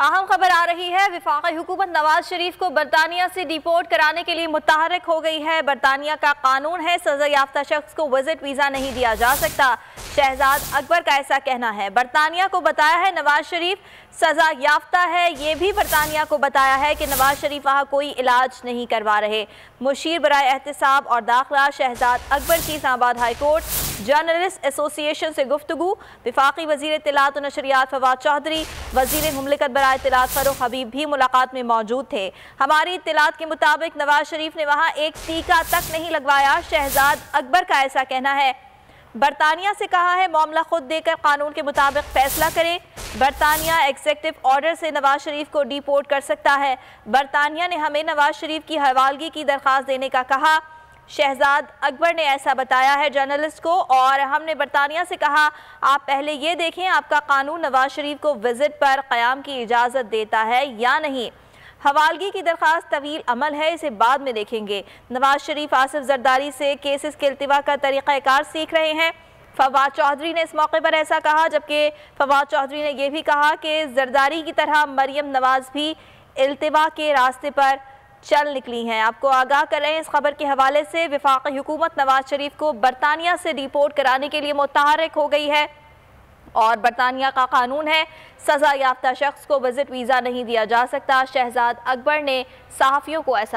अहम खबर आ रही है। वफाकी हुकूमत नवाज शरीफ को बरतानिया से डिपोर्ट कराने के लिए मुतहरक हो गई है। बरतानिया का कानून है, सजा याफ्ता शख्स को विजिट वीज़ा नहीं दिया जा सकता। शहजाद अकबर का ऐसा कहना है। बरतानिया को बताया है नवाज शरीफ सजा याफ्ता है। ये भी बरतानिया को बताया है कि नवाज शरीफ वहाँ कोई इलाज नहीं करवा रहे। मुशीर बराए एहतसाब और दाखिला शहजाद अकबर की Islamabad high court journalist association से गुफ्तगू। वफाकी वज़ीर इत्तलात और नशरियात फवाद चौधरी, वज़ीर मुमलिकत बराए इत्तलात फ़ारूक हबीब भी मुलाकात में मौजूद थे। हमारी इत्तलात के मुताबिक नवाज शरीफ ने वहाँ एक टीका तक नहीं लगवाया। शहजाद अकबर का ऐसा कहना है। बरतानिया से कहा है मामला खुद देकर कानून के मुताबिक फैसला करें। बरतानिया एग्जीक्यूटिव ऑर्डर से नवाज शरीफ को डिपोर्ट कर सकता है। बरतानिया ने हमें नवाज शरीफ की हवालगी की दरख्वास्त देने का कहा। शहजाद अकबर ने ऐसा बताया है जर्नलिस्ट को। और हमने बरतानिया से कहा आप पहले ये देखें आपका कानून नवाज शरीफ को विजिट पर क़याम की इजाज़त देता है या नहीं। हवालगी की दरख्वास्त तवील अमल है, इसे बाद में देखेंगे। नवाज शरीफ आसिफ जरदारी से केसेस के इल्तिवा का तरीक़ाकार सीख रहे हैं। फवाद चौधरी ने इस मौके पर ऐसा कहा, जबकि फवाद चौधरी ने यह भी कहा कि जरदारी की तरह मरियम नवाज भी इल्तिवा के रास्ते पर चल निकली हैं। आपको आगाह कर रहे हैं इस खबर के हवाले से। वफाकी हुकूमत नवाज शरीफ को बरतानिया से डिपोर्ट कराने के लिए मुतहरक हो गई है और बरतानिया का कानून है सजा याफ्ता शख्स को विजिट वीज़ा नहीं दिया जा सकता। शहजाद अकबर ने सहाफ़ियों को ऐसा